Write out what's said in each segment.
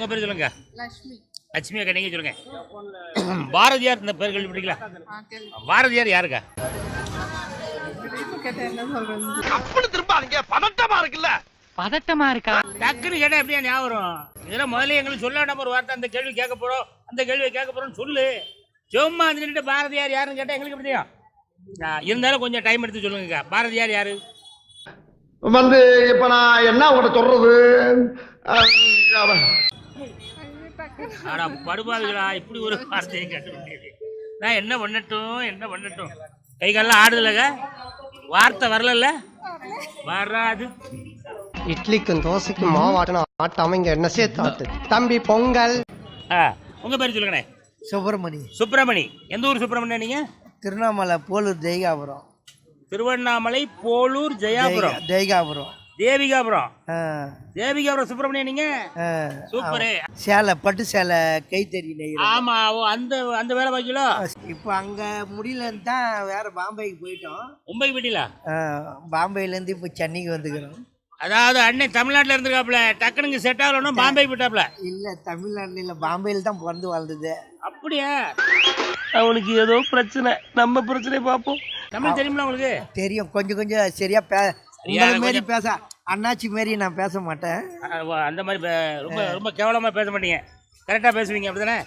உங்க பேர் சொல்லுங்க. லட்சுமி. லட்சுமி அக்கா நீங்க சொல்லுங்க. பாரதியார் இந்த பேர் கேள்விப்பட்டீங்களா? பாரதியார் யாருக்கா? பதட்டமா இருக்கா? டக்குன்னு கேட்டா எப்படியா ஞாபகம் வரும்? இதெல்லாம் முதல்ல எங்களுக்கு சொல்லாம ஒரு வார்த்தை அந்த கேள்வி கேட்க போறோம், அந்த கேள்வியை கேட்க போறோம்னு சொல்லு. சும்மா வந்துட்டு பாரதியார் யாருன்னு கேட்டா எங்களுக்கு எப்படி தெரியும்? இருந்தாலும் கொஞ்சம் டைம் எடுத்து சொல்லுங்க. பாரதியார் யாரு? வந்து இப்ப நான் என்ன உங்கள்கிட்ட சொல்றது? ஆனா படுபாவிகளா இப்படி ஒரு வார்த்தையை கேட்டு நான் என்ன பண்ணட்டும்? கை காலெல்லாம் ஆடுதலங்க, வார்த்தை வரல, வராது. இட்லிக்கும் தோசைக்கும் மாவாட்டணும் ஆட்டாம இங்க என்ன சேர்த்தாட்டு தம்பி பொங்கல். உங்க பேர் சொல்லுங்கண்ணே. சுப்பிரமணி. எந்த ஊர் சுப்பிரமணியா நீங்க? திருவண்ணாமலை போலூர் தெய்காபுரம். திருவண்ணாமலை போலூர் ஜெயாபுரம் தேவிகாபுரம் சுப்பிரமணியா நீங்க? சூப்பரு. சேலை பட்டு சேலை கைத்தறி நெய்யறோம். ஆமா, அந்த வேலை பாக்கீங்களோ? இப்போ அங்க முடியலன்னு தான் வேற பாம்பேக்கு போயிட்டோம். மும்பைக்கு போயிட்டீங்களா? பாம்பேல இருந்து இப்போ சென்னைக்கு வந்துக்கிறோம். அதாவது அண்ணன் தமிழ்நாட்டுல இருந்திருக்காப்ல, டக்குனுங்க செட் ஆகணும் பாம்பே போயிட்டாப்ல. இல்ல தமிழ்நாட்டுல இல்ல, பாம்பேல தான் பிறந்து வாழ்ந்தது. அப்படியா? அவனுக்கு ஏதோ பிரச்சனை, நம்ம பிரச்சனை பார்ப்போம். தமிழ் தெரியுமா உங்களுக்கு? தெரியும், கொஞ்சம் சரியா மாரி பேச. அண்ணாச்சி மாரி நான் பேச மாட்டேன். அந்த மாதிரி ரொம்ப ரொம்ப கேவலமா பேச மாட்டீங்க, கரெக்டா பேசுவீங்க, அப்படிதானே?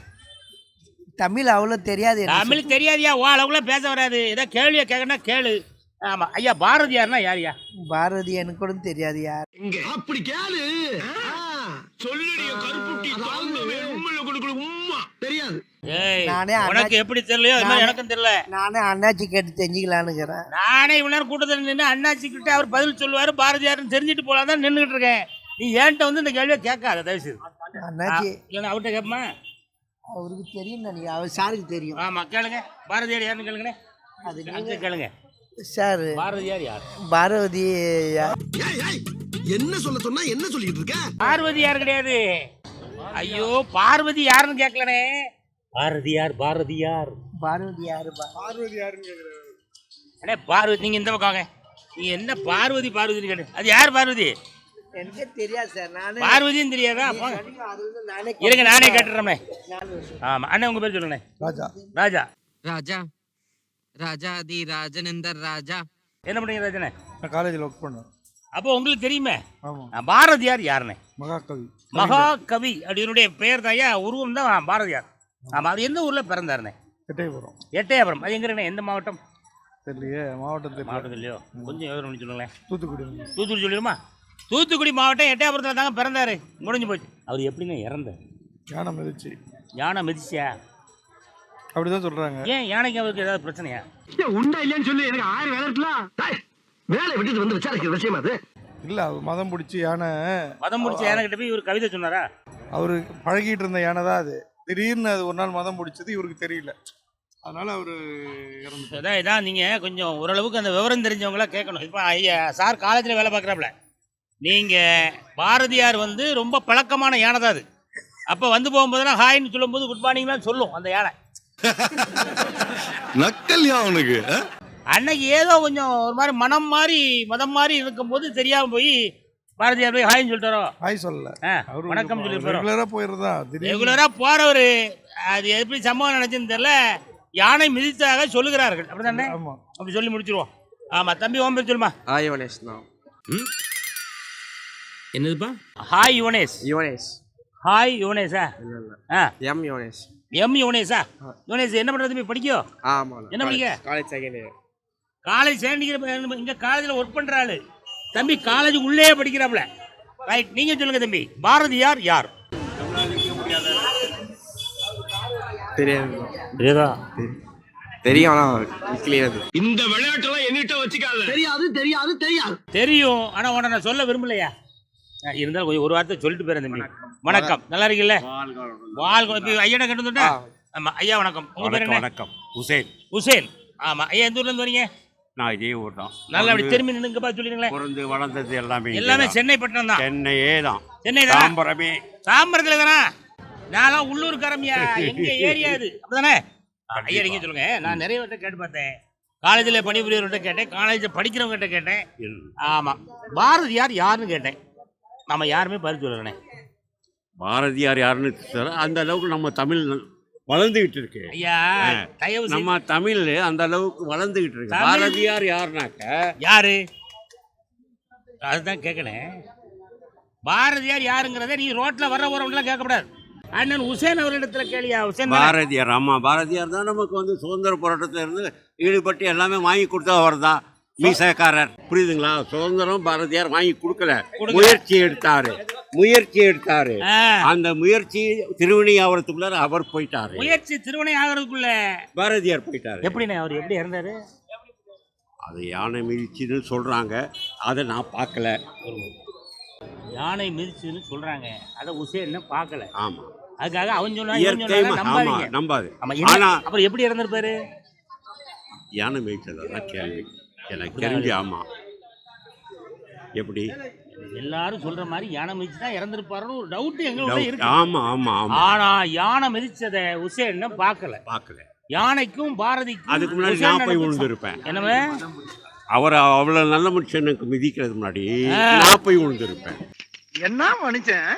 தமிழ் அவ்வளோ தெரியாது. தமிழ் தெரியாதியா? ஓ அளவுல பேச வராது. ஏதோ கேள்வியை கேட்கணும்னா கேளு. ஆமா ஐயா, பாரதியார்னா யாரியா? பாரதி எனக்கு கூட தெரியாது யார். அப்படி கேளு. தெரியாது. உனக்கு எப்படி தெரியலையோ அது மாதிரி எனக்கும் தெரியல. நானே அண்ணாச்சி கேட்டு தெரிஞ்சுக்கலான்னு இருக்கிறேன். நானே இவ்வளவு நேரம் கூட்டத்தில் நின்று அண்ணாச்சி கிட்ட அவர் பதில் சொல்லுவாரு, பாரதியார்னு தெரிஞ்சுட்டு போலாம் தான் நின்றுகிட்டு இருக்கேன். நீ ஏன்ட்ட வந்து இந்த கேள்வியை கேட்காத தயவு செய்து. அண்ணாச்சி இல்லைன்னா அவர்கிட்ட கேட்பமா? அவருக்கு தெரியும் நினைக்கிறேன், அவர் சாருக்கு தெரியும். ஆமா கேளுங்க, பாரதியார் யாருன்னு கேளுங்கண்ணே. அது கேளுங்க சார். பாரதியார் யார்? பாரதி என்ன சொன்னா என்ன சொல்லிட்டு இருக்க? பார்வதி யார் கிடையாது. ஐயோ, பார்வதி யாருன்னு கேட்கலனே. பாரதியார் அண்ணே, பார்வதி நீங்க இந்த பக்கம் வாங்க. நீங்க என்ன பார்வதி கேட்டு, அது யார் பார்வதி? எனக்கு தெரியாது சார். நானே பார்வதியும் தெரியாதா? இருங்க நானே கேட்டுறேன். ஆமா அண்ணே, உங்க பேர் சொல்லுங்க. ராஜா தி ராஜனந்தர் ராஜா. என்ன பண்ணீங்க ராஜனே? நான் காலேஜில் ஒர்க் பண்ணேன். அப்போ உங்களுக்கு தெரியுமே பாரதியார் யாருன்னு? மகாகவி அப்படின்னுடைய பெயர் தாயா, உருவம் தான் பாரதியார். ஆமா, அது எந்த ஊர்ல பிறந்தாருண்ணே? எட்டயபுரம். அது எங்க எந்த மாவட்டம் தெரியலையே? மாவட்டம் இல்லையோ? கொஞ்சம் விவரம் பண்ணி சொல்லுங்களேன். தூத்துக்குடி சொல்லிடுமா? தூத்துக்குடி மாவட்டம் எட்டயபுரத்தில் தாங்க பிறந்தாரு. முடிஞ்சு போச்சு. அவர் எப்படிங்க இறந்தார்? யானை மிதிச்சியா? அப்படிதான் சொல்றாங்க. ஏன் யானைக்கு அவருக்கு ஏதாவது பிரச்சனையா? உண்டா இல்லையான்னு சொல்லி எனக்கு 1000 வேலை இருக்கலாம். வேலை விட்டுட்டு வந்து விசாரிக்கிற விஷயம் அது இல்ல. அவர் மதம் பிடிச்சி யானை கிட்ட போய் இவர் கவிதை சொன்னாரா? அவரு பழகிட்டு இருந்த யானை தான் அது. திடீர்னு அது ஒரு நாள் மதம் பிடிச்சது, இவருக்கு தெரியல, அதனால அவரு இறந்துட்டார். இதான் நீங்க கொஞ்சம் ஓரளவுக்கு அந்த விவரம் தெரிஞ்சவங்களா கேட்கணும். இப்போ ஐயா சார் காலேஜில் வேலை பார்க்குறாப்புல. நீங்க பாரதியார் வந்து ரொம்ப பழக்கமான யானை தான் அது. அப்போ வந்து போகும்போதெல்லாம் ஹாய்ன்னு சொல்லும்போது குட் மார்னிங்லாம் சொல்லும் அந்த யானை. நக்கல்யா அவனுக்கு. அன்னைக்கு ஏதோ கொஞ்சம் ஒரு மாதிரி மதம் மாதிரி இருக்கும்போது தெரியாம போய் பாரதியார் போய் ஹாய்ன்னு சொல்லிட்டாரோ? ஹாய் சொல்லல, வணக்கம் சொல்லி ரெகுலரா போறவரு. அது எப்படி சம்பவம் நினைச்சுன்னு தெரியல, யானை மிதித்தாக சொல்லுகிறார்கள், அப்படிதானே? அப்படி சொல்லி முடிச்சிருவோம். ஆமா தம்பி, உன் பேர் சொல்லுமா? ஹாய் யுவனேஷ். என்னதுப்பா? ஹாய் யுவனேஷ். ஹாய் யுவனேஷா? எம் யுவனேஷ். யுவனேஷா? யுவனேஷ் என்ன பண்றது தம்பி? படிக்கோ? ஆமா. என்ன படிக்க? College second year. காலேஜ் இங்க காலேஜில் ஒர்க் பண்ற ஆளு தம்பி, காலேஜ் உள்ளே படிக்கிறாப்ல. ரைட், நீங்க சொல்லுங்க தம்பி, பாரதியார் யார்? தெரியாதா? தெரியும், இந்த விளையாட்டுலாம் என்கிட்ட வச்சுக்காத. தெரியாது தெரியும், ஆனா உன்னை நான் சொல்ல விரும்பலையா? இருந்தாலும் கொஞ்சம் ஒரு வார்த்தை சொல்லிட்டு போறேன் தம்பி. வணக்கம், நல்லா இருக்கீல்ல? ஐயா கேட்டு. ஆமா ஐயா வணக்கம். உங்க பேர் என்ன? வணக்கம், உசேன். ஆமா ஐயா, எந்த ஊர்ல இருந்து வரீங்க? நான் இதே ஊர் தான். நல்லா அப்படி திரும்பி நின்னுங்க பா, சொல்லிடுங்களேன். பிறந்து வளர்ந்தது எல்லாமே சென்னை பட்டணம் தான். சென்னையே தான். சென்னை தான். தாம்பரத்துல தானா? நான்லாம் உள்ளூர்காரமியா, எங்க ஏரியா இது, அப்படிதானே? ஐயா நீங்க சொல்லுங்க. நான் நிறைய பேர்ட்ட கேட்டு பார்த்தேன், காலேஜில் பணிபுரியவர்கிட்ட கேட்டேன், காலேஜில் படிக்கிறவங்ககிட்ட கேட்டேன். ஆமா, பாரதியார் யாருன்னு கேட்டேன். நம்ம யாருமே பதில் சொல்லணே. பாரதியார் யாருன்னு தெரியல. அந்த அளவுக்கு நம்ம தமிழ் வளர்ந்துகிட்டு இருக்கு. ஐயா தயவு செய்து நம்ம தமிழ் அந்த அளவுக்கு வளர்ந்துகிட்டு இருக்கு. தமிழ் பாரதியார் யாருனாக்க யாரு அதுதான் கேட்கணும். பாரதியார் யாருங்கிறத நீ ரோட்ல வர்ற போறவங்களாம் கேட்கக்கூடாது. அண்ணன் உசேன் அவர்களிடத்துல கேளியா? உசேன் தானே? பாரதியார், ஆமா பாரதியார் தான் நமக்கு வந்து சுதந்திர போராட்டத்துல இருந்து ஈடுபட்டு எல்லாமே வாங்கி கொடுத்தா அவர் தான் மீசக்காரர். புரியுதுங்களா? சுதந்திரம் பாரதியார் வாங்கி கொடுக்கல, முயற்சி எடுத்தாரு. அந்த முயற்சி திருவணியாவரத்துக்குள்ள அவர் போயிட்டாரு. முயற்சி திருவணை ஆகிறதுக்குள்ள பாரதியார் போயிட்டாரு. எப்படிண்ணே அவர் எப்படி இறந்தாரு? அது யானை மிதிச்சுன்னு சொல்றாங்க, அதை நான் பார்க்கல. யானை மிதிச்சுன்னு சொல்றாங்க, அதை உசேன் பார்க்கல. ஆமா, அதுக்காக அவன் சொன்னா இயற்கை நம்பாது. ஆனா அப்புறம் எப்படி இறந்திருப்பாரு? யானை மிதிச்சதான் கேள்வி எனக்கு தெரிஞ்சு. ஆமா, எப்படி எல்லாரும் சொல்ற மாதிரி யானை மிதிச்சு தான் இறந்திருப்பாருன்னு ஒரு டவுட் எங்களோட இருக்கு. ஆமா ஆமா ஆமா. ஆனா யானை மிதிச்சத உசேன் பார்க்கல. யானைக்கும் பாரதிக்கும் அதுக்கு முன்னாடி நான் போய் விழுந்திருப்பேன். என்னவே அவர் அவ்வளவு நல்ல மனுஷனுக்கு மிதிக்கிறது முன்னாடி நான் போய் விழுந்திருப்பேன். என்ன மனுஷன்,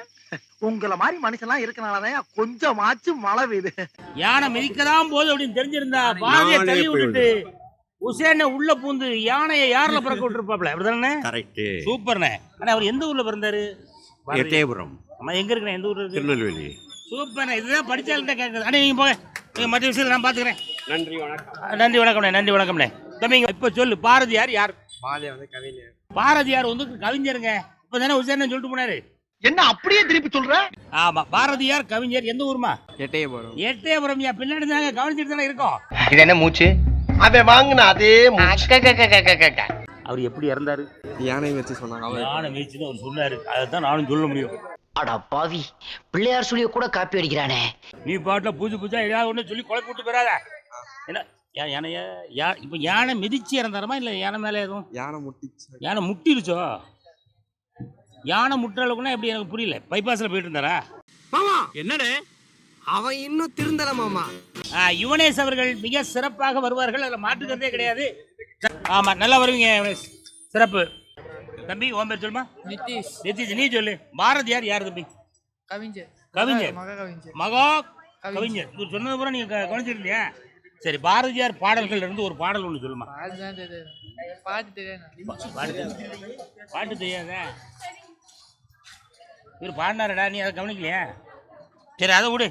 உங்களை மாதிரி மனுஷன்லாம் இருக்கனாலதான் கொஞ்சமாச்சும் மழை பெய்யுது. யானை மிதிக்கதான் போகுது அப்படின்னு தெரிஞ்சிருந்தா பாரதியை தள்ளி விட்டுட்டு உசேனை உள்ள பூந்து யானையை யாரில் பிறக்க விட்டுருப்பாப்ல. அப்படிதானே? கரெக்ட், சூப்பர்ண்ணே. ஆனா அவர் எந்த ஊர்ல பிறந்தாரு? எட்டயபுரம். அம்மா எங்க இருக்குண்ணே? எந்த ஊர்ல இருக்கு? திருநெல்வேலி. சூப்பர்ண்ணே. இதுதான் படிச்சால்கிட்ட கேட்குது. அண்ணே நீங்க போங்க, நீங்க மற்ற விஷயத்தில் நான் பாத்துக்கிறேன். நன்றி வணக்கம். நன்றி வணக்கம்ண்ணே. நன்றி வணக்கம்ண்ணே. தம்பிங்க இப்ப சொல்லு, பாரதியார் யார்? பாரதியார் வந்து கவிஞருங்க. இப்ப தானே உசேன் சொல்லிட்டு போனாரு. என்ன அப்படியே திருப்பி சொல்ற? ஆமா, பாரதியார் கவிஞர். எந்த ஊருமா? எட்டயபுரம். எட்டயபுரம். பின்னாடி தாங்க கவனிச்சுட்டு தானே இருக்கோம். இது என்ன மூச்சு? அவன் வாங்கின அதே அவர் எப்படி இறந்தாரு? யானை வச்சு சொன்னாங்க. யானை மீச்சுன்னு அவர் சொன்னாரு. அதைத்தான் நானும் சொல்ல முடியும். அடா பாவி, பிள்ளையார் சொல்லிய கூட காப்பி அடிக்கிறானே. நீ பாட்டுல புதுசா ஏதாவது ஒண்ணு சொல்லி கொலை கூட்டு போறாத. என்ன யானைய இப்ப யானை மிதிச்சு இறந்தாரமா இல்ல யானை மேல எதுவும்? யானை முட்டிருச்சோ? யானை முட்டுற அளவுக்குன்னா எப்படி எனக்கு புரியல. பைபாஸ்ல போயிட்டு இருந்தாரா? என்னடே அவன் இன்னும் திருந்தல மாமா. யுவனேஷ் அவர்கள் மிக சிறப்பாக வருவார்கள், அதில் மாற்றுக்கிறதே கிடையாது. ஆமா, நல்லா வருவீங்க யுவனேஷ். சிறப்பு. தம்பி உன் பேர் சொல்லுமா? நிதிஷ். நிதிஷ், நீ சொல்லு. பாரதியார் யார் தம்பி? கவிஞர். கவிஞர். மகா கவிஞர். இவர் சொன்னது பூரா நீங்க கவனிச்சிருந்தியா? சரி, பாரதியார் பாடல்கள் இருந்து ஒரு பாடல் ஒன்று சொல்லுமா? பாட்டு தெரியாத இவர் பாடினாரடா, நீ அதை கவனிக்கலையா? சரி, அதை விடு.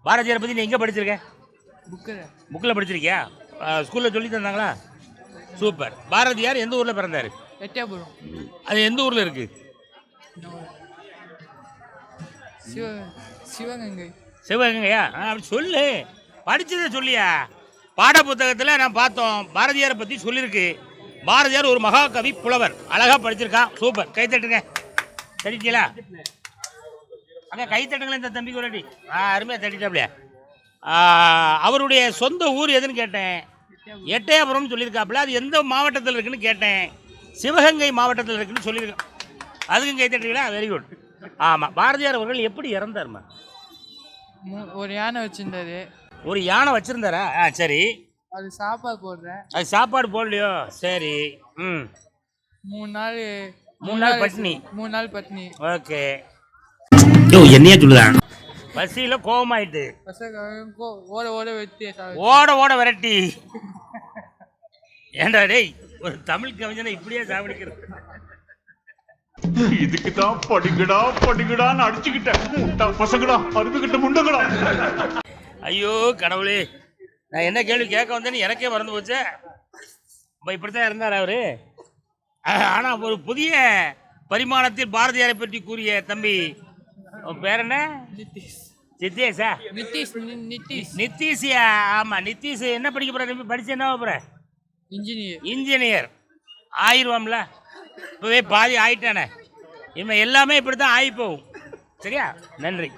பாரதியாரை பற்றி நீ எங்கே படிச்சிருக்க? புக்கில் படிச்சிருக்கியா? ஸ்கூலில் சொல்லி தந்தாங்களா? சூப்பர். பாரதியார் எந்த ஊரில் பிறந்தார்? எட்டயபுரம். அது எந்த ஊரில் இருக்கு? சிவகங்கை. சிவகங்கையா? அப்படி சொல்லு, படிச்சதை சொல்லியா? பாட புத்தகத்தில் நான் பார்த்தோம், பாரதியாரை பற்றி சொல்லியிருக்கு. பாரதியார் ஒரு மகாகவி புலவர். அழகாக படிச்சிருக்கான். சூப்பர். கை தட்டுங்க. தட்டிட்டீங்களா? அங்கே கை தட்டுங்களேன் இந்த தம்பிக்கு ஒரு அடி. அருமையாக தட்டிட்டாப்லையா? அவருடைய சொந்த ஊர் எதுன்னு கேட்டேன். எட்டயபுரம்னு சொல்லியிருக்காப்புல. அது எந்த மாவட்டத்தில் இருக்குன்னு கேட்டேன். சிவகங்கை மாவட்டத்தில் இருக்குன்னு சொல்லியிருக்கேன். அதுக்கும் கை தட்டுங்களா? Very good. ஆமாம். பாரதியார் அவர்கள் எப்படி இறந்தாருமா? ஒரு யானை வச்சிருந்தாரு. ஒரு யானை வச்சிருந்தாரா? சரி. அது சாப்பாடு போடுறேன். அது சாப்பாடு போடலையோ? சரி. 3 நாள் பட்டினி. 3 நாள் பட்டினி. ஓகே. என்னையா சொல்லுதான்? பசியில கோவமாயிட்டு ஓட விரட்டி. ஏண்டா டேய், ஒரு தமிழ் கவிஞனை இப்படியே சாவடிக்கிறது? இதுக்கு தான் படிக்கடான்னு அடிச்சுக்கிட்டேன். பசங்களா, அருந்துகிட்ட முண்டங்களா. ஐயோ கடவுளே, நான் என்ன கேள்வி கேட்க வந்தேன்னு எனக்கே மறந்து போச்சே. இப்படித்தான் இருந்தார் அவரு. ஆனா ஒரு புதிய பரிமாணத்தில் பாரதியாரை பற்றி கூறிய தம்பி, பேர் என்ன? நித்தீஷா? நித்தீஷியா? ஆமா, நித்தீஷ் என்ன படிக்க போற? படிச்சு என்ன போற? இன்ஜினியர். ஆயிடுவாம்ல, இப்பவே பாதி ஆயிட்டானே. இவன் எல்லாமே இப்படித்தான் ஆகி போகும். சரியா? நன்றி.